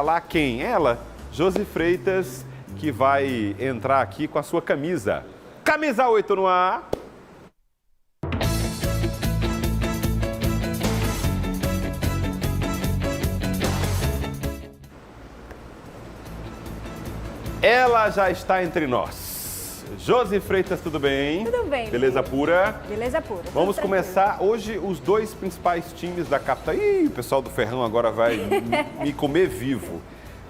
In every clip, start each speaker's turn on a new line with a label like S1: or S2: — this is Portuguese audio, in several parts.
S1: Lá quem? Ela, Josi Freitas, que vai entrar aqui com a sua camisa. Camisa 8 no ar. Ela já está entre nós. Josi Freitas, tudo bem?
S2: Tudo bem.
S1: Beleza pura?
S2: Beleza pura.
S1: Vamos começar hoje os dois principais times da capital. Ih, o pessoal do Ferrão agora vai me comer vivo.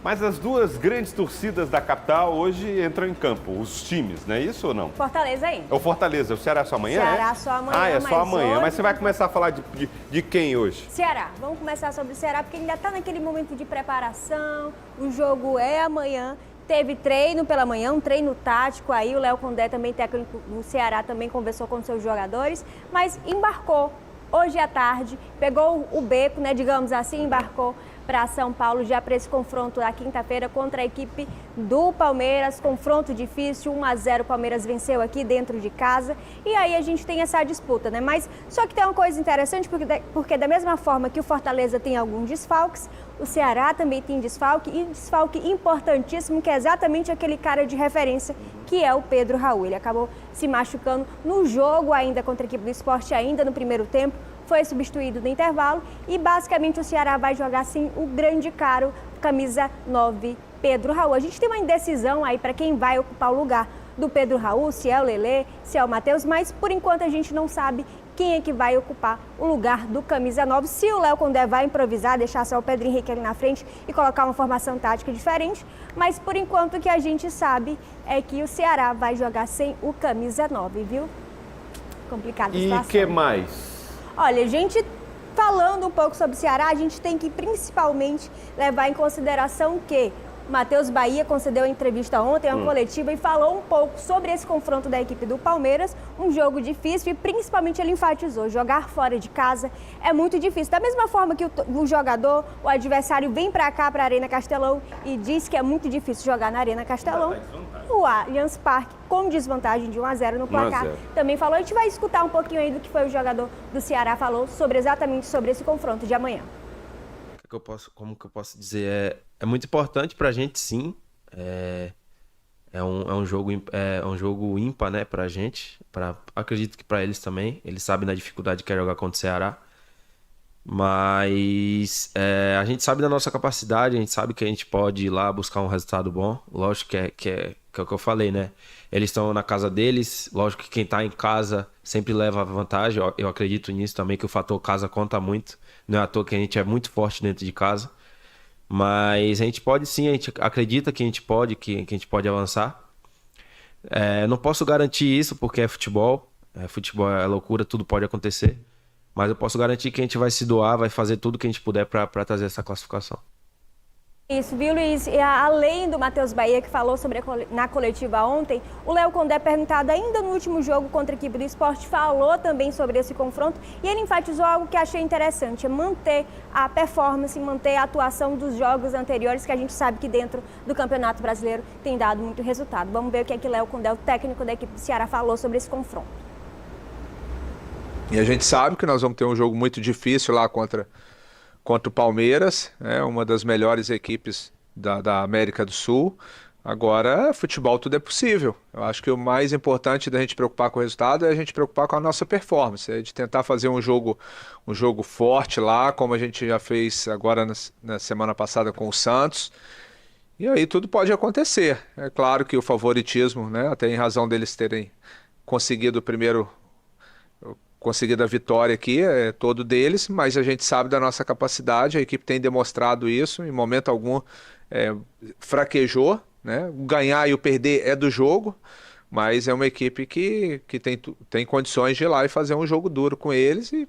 S1: Mas as duas grandes torcidas da capital hoje entram em campo, os times, não é isso ou não?
S2: Fortaleza ainda.
S1: É o Fortaleza, o Ceará só amanhã,
S2: Ceará só amanhã.
S1: Ah, é só amanhã.
S2: Hoje...
S1: Mas você vai começar a falar de quem hoje?
S2: Ceará. Vamos começar sobre o Ceará, porque ainda está naquele momento de preparação, o jogo é amanhã. Teve treino pela manhã, um treino tático aí, o Léo Condé, também técnico do Ceará, também conversou com seus jogadores, mas embarcou hoje à tarde, pegou o beco, né, digamos assim, embarcou para São Paulo já para esse confronto da quinta-feira contra a equipe do Palmeiras, confronto difícil, 1-0, o Palmeiras venceu aqui dentro de casa, e aí a gente tem essa disputa, né, mas só que tem uma coisa interessante, porque da mesma forma que o Fortaleza tem alguns desfalques, o Ceará também tem desfalque, e desfalque importantíssimo, que é exatamente aquele cara de referência, que é o Pedro Raul. Ele acabou se machucando no jogo ainda contra a equipe do Sport, ainda no primeiro tempo, foi substituído no intervalo e basicamente o Ceará vai jogar sim o grande caro, camisa 9, Pedro Raul. A gente tem uma indecisão aí para quem vai ocupar o lugar do Pedro Raul, se é o Lelê, se é o Matheus, mas por enquanto a gente não sabe quem é que vai ocupar o lugar do camisa 9. Se o Léo Condé vai improvisar, deixar só o Pedro Henrique ali na frente e colocar uma formação tática diferente, mas por enquanto o que a gente sabe é que o Ceará vai jogar sem o camisa 9, viu? Complicada a situação.
S1: E o que mais?
S2: Olha, a gente falando um pouco sobre o Ceará, a gente tem que principalmente levar em consideração que Matheus Bahia concedeu a entrevista ontem, uma coletiva, e falou um pouco sobre esse confronto da equipe do Palmeiras, um jogo difícil e principalmente ele enfatizou, jogar fora de casa é muito difícil. Da mesma forma que o jogador, o adversário vem para cá, para a Arena Castelão e diz que é muito difícil jogar na Arena Castelão, o Allianz Parque com desvantagem de 1-0 no placar também falou. A gente vai escutar um pouquinho aí do que foi o jogador do Ceará falou exatamente sobre esse confronto de amanhã.
S3: Como que eu posso dizer? É muito importante pra gente, sim. É um jogo ímpar, né, pra gente. Acredito que pra eles também. Eles sabem da dificuldade que é jogar contra o Ceará. Mas a gente sabe da nossa capacidade, a gente sabe que a gente pode ir lá buscar um resultado bom. Lógico que é o que eu falei, né? Eles estão na casa deles. Lógico que quem tá em casa sempre leva vantagem. Eu acredito nisso também, que o fator casa conta muito. Não é à toa que a gente é muito forte dentro de casa. Mas a gente pode sim, a gente acredita que a gente pode, que a gente pode avançar. Não posso garantir isso porque é futebol. Futebol é loucura, tudo pode acontecer. Mas eu posso garantir que a gente vai se doar, vai fazer tudo que a gente puder para trazer essa classificação.
S2: Isso, viu, Luiz? E além do Matheus Bahia, que falou na coletiva ontem, o Léo Condé, perguntado ainda no último jogo contra a equipe do Sport, falou também sobre esse confronto e ele enfatizou algo que achei interessante, é manter a performance, manter a atuação dos jogos anteriores, que a gente sabe que dentro do Campeonato Brasileiro tem dado muito resultado. Vamos ver o que é que Léo Condé, o técnico da equipe do Ceará, falou sobre esse confronto.
S4: E a gente sabe que nós vamos ter um jogo muito difícil lá contra o Palmeiras, uma das melhores equipes da América do Sul. Agora, futebol tudo é possível. Eu acho que o mais importante da gente preocupar com o resultado é a gente preocupar com a nossa performance, é de tentar fazer um jogo forte lá, como a gente já fez agora na semana passada com o Santos. E aí tudo pode acontecer. É claro que o favoritismo, né, até em razão deles terem conseguido a vitória aqui, é todo deles, mas a gente sabe da nossa capacidade, a equipe tem demonstrado isso, em momento algum fraquejou, né? O ganhar e o perder é do jogo, mas é uma equipe que tem condições de ir lá e fazer um jogo duro com eles e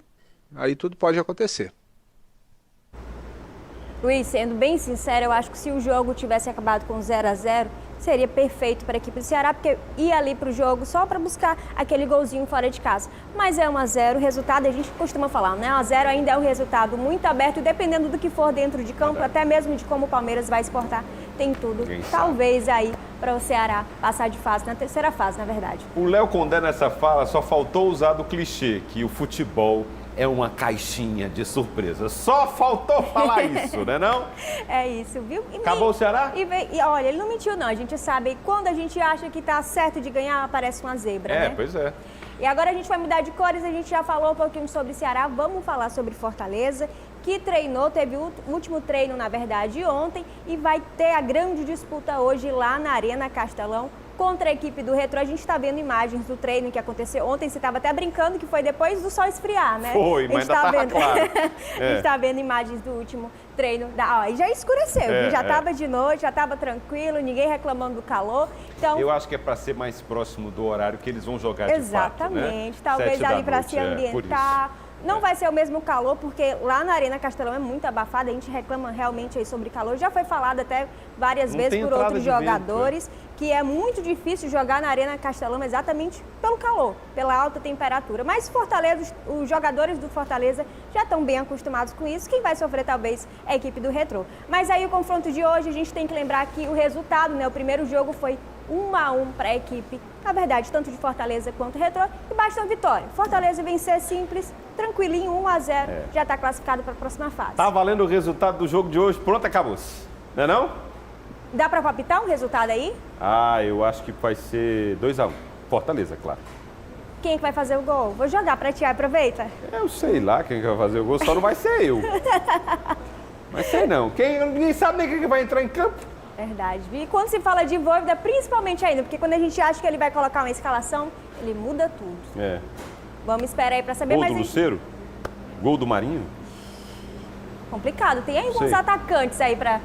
S4: aí tudo pode acontecer.
S2: Luiz, sendo bem sincero, eu acho que se o jogo tivesse acabado com 0-0, seria perfeito para a equipe do Ceará, porque ia ali para o jogo só para buscar aquele golzinho fora de casa. Mas é 1-0, o resultado, a gente costuma falar, né? 1-0 ainda é um resultado muito aberto, e dependendo do que for dentro de campo, até mesmo de como o Palmeiras vai exportar, tem tudo. Talvez aí para o Ceará passar de fase, na terceira fase, na verdade.
S1: O Léo Condé nessa fala só faltou usar do clichê, que o futebol é uma caixinha de surpresa. Só faltou falar isso, né não?
S2: É isso, viu?
S1: Acabou o Ceará?
S2: E olha, ele não mentiu não, a gente sabe, quando a gente acha que tá certo de ganhar, aparece uma zebra, né?
S1: Pois é.
S2: E agora a gente vai mudar de cores, a gente já falou um pouquinho sobre Ceará, vamos falar sobre Fortaleza, que treinou, teve o último treino, na verdade, ontem, e vai ter a grande disputa hoje lá na Arena Castelão contra a equipe do Retrô. A gente está vendo imagens do treino que aconteceu ontem, você estava até brincando que foi depois do sol esfriar, né?
S1: Foi, mas ainda estava claro.
S2: A gente está vendo imagens do último treino, e já escureceu, já estava de noite, já estava tranquilo, ninguém reclamando do calor. Então,
S1: eu acho que é para ser mais próximo do horário que eles vão jogar de
S2: exatamente,
S1: fato, né?
S2: Talvez ali para se ambientar. Não vai ser o mesmo calor, porque lá na Arena Castelão é muito abafado, a gente reclama realmente aí sobre calor. Já foi falado até várias vezes por outros jogadores que é muito difícil jogar na Arena Castelão exatamente pelo calor, pela alta temperatura. Mas Fortaleza, os jogadores do Fortaleza já estão bem acostumados com isso. Quem vai sofrer talvez é a equipe do Retrô. Mas aí o confronto de hoje, a gente tem que lembrar que o resultado, né? O primeiro jogo foi 1-1 para a equipe, na verdade, tanto de Fortaleza quanto Retrô, e basta uma vitória. Fortaleza vencer simples, tranquilinho, 1-0, já está classificado para a próxima fase.
S1: Tá valendo o resultado do jogo de hoje, pronto, acabou-se. Não é não?
S2: Dá para palpitar um resultado aí?
S1: Eu acho que vai ser 2-1. Fortaleza, claro.
S2: Quem é que vai fazer o gol? Vou jogar para ti, aproveita.
S1: Eu sei lá quem que vai fazer o gol, só não vai ser eu. Mas sei não. Ninguém sabe nem quem vai entrar em campo.
S2: Verdade. E quando se fala de Vojvoda, principalmente ainda, porque quando a gente acha que ele vai colocar uma escalação, ele muda tudo. Vamos esperar aí para saber.
S1: Gol do Lucero? Gol do Marinho?
S2: Complicado. Tem aí alguns atacantes aí para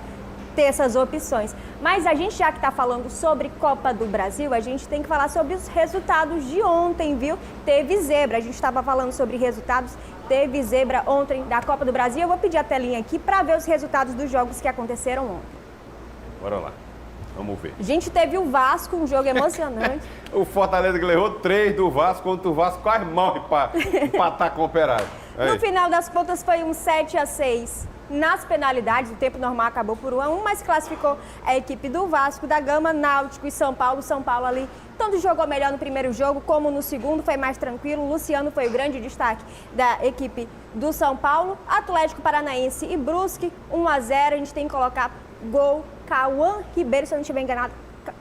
S2: ter essas opções. Mas a gente, já que está falando sobre Copa do Brasil, a gente tem que falar sobre os resultados de ontem, viu? Teve zebra. A gente estava falando sobre resultados. Teve zebra ontem da Copa do Brasil. Eu vou pedir a telinha aqui para ver os resultados dos jogos que aconteceram ontem.
S1: Bora lá. Vamos ver.
S2: A gente teve o Vasco, um jogo emocionante.
S1: O Fortaleza que levou 3 do Vasco, contra o Vasco quase morre para empatar com o Operário.
S2: No final das contas foi um 7-6 nas penalidades. O tempo normal acabou por 1-1, mas classificou a equipe do Vasco da Gama, Náutico e São Paulo. São Paulo ali tanto jogou melhor no primeiro jogo como no segundo, foi mais tranquilo. O Luciano foi o grande destaque da equipe do São Paulo. Atlético Paranaense e Brusque, 1-0. A gente tem que colocar gol Cauã Ribeiro, se eu não estiver enganado.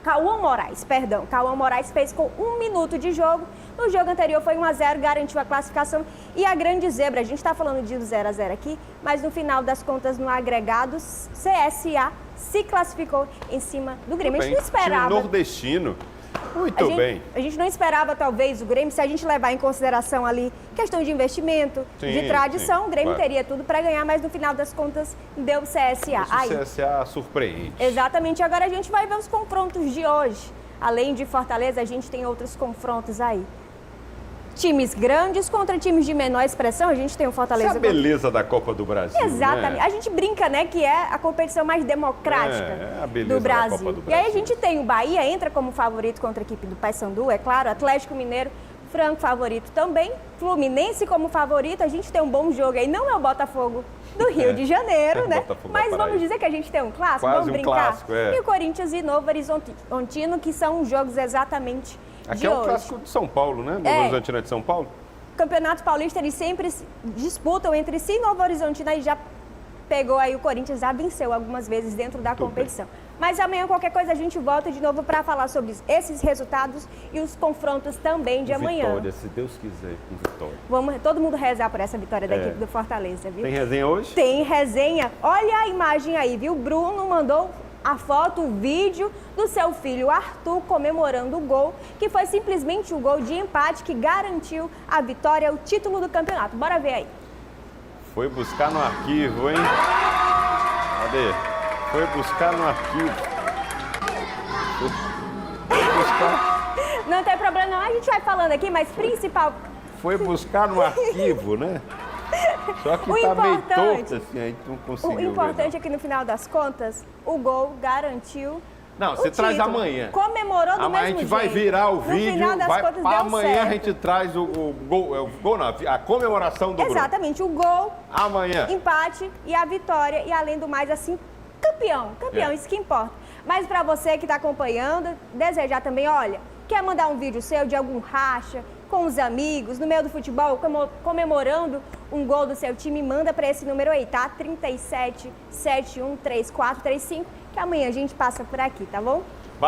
S2: Cauã Moraes fez com 1 minuto de jogo. No jogo anterior foi 1-0, garantiu a classificação. E a grande zebra, a gente está falando de 0-0 aqui, mas no final das contas, no agregado, CSA se classificou em cima do Grêmio. A gente não esperava.
S1: Time nordestino. Muito bem.
S2: A gente não esperava, talvez, o Grêmio, se a gente levar em consideração ali questão de investimento, de tradição, o Grêmio teria tudo para ganhar, mas no final das contas deu CSA.
S1: O CSA surpreende.
S2: Exatamente. Agora a gente vai ver os confrontos de hoje. Além de Fortaleza, a gente tem outros confrontos aí. Times grandes contra times de menor expressão, a gente tem o Fortaleza.
S1: Essa é a beleza da Copa do Brasil.
S2: Exatamente.
S1: Né?
S2: A gente brinca, né, que é a competição mais democrática
S1: a beleza
S2: do Brasil.
S1: da Copa do Brasil.
S2: E aí a gente tem o Bahia, entra como favorito contra a equipe do Paysandu, é claro, Atlético Mineiro, franco favorito também, Fluminense como favorito, a gente tem um bom jogo aí, não é o Botafogo do Rio de Janeiro, né? Mas vamos dizer que a gente tem um clássico,
S1: quase
S2: vamos brincar.
S1: Clássico,
S2: E o Corinthians e Novo Horizontino, que são os jogos exatamente
S1: Aqui
S2: de
S1: é o
S2: hoje.
S1: clássico de São Paulo, né? Novo Horizontino é de São Paulo.
S2: Campeonato Paulista, eles sempre disputam entre si, e Novo Horizontino aí já pegou aí o Corinthians, já venceu algumas vezes dentro da competição. Mas amanhã, qualquer coisa, a gente volta de novo para falar sobre esses resultados e os confrontos também de amanhã.
S1: Vitória, se Deus quiser, com vitória.
S2: Vamos todo mundo rezar por essa vitória da equipe do Fortaleza, viu?
S1: Tem resenha hoje?
S2: Tem resenha. Olha a imagem aí, viu? Bruno mandou a foto, o vídeo do seu filho Arthur comemorando o gol, que foi simplesmente o gol de empate que garantiu a vitória, o título do campeonato. Bora ver aí.
S1: Foi buscar no arquivo, hein? Cadê? Foi buscar no arquivo. Foi buscar...
S2: Não tem problema não, a gente vai falando aqui, mas principal...
S1: Foi buscar no arquivo, né? Só que tá meio torto assim, a gente não conseguiu
S2: O importante
S1: ver,
S2: é que no final das contas, o gol garantiu.
S1: Não, você traz amanhã.
S2: Comemorou do mesmo jeito.
S1: A gente vai virar o vídeo,
S2: no final das contas, deu
S1: amanhã
S2: certo.
S1: a gente traz o gol não, a comemoração do
S2: Exatamente, o gol,
S1: amanhã.
S2: empate e a vitória. E além do mais, assim, campeão, isso que importa. Mas para você que está acompanhando, desejar também, olha, quer mandar um vídeo seu de algum racha com os amigos, no meio do futebol, comemorando um gol do seu time, manda para esse número aí, tá? 37713435, que amanhã a gente passa por aqui, tá bom?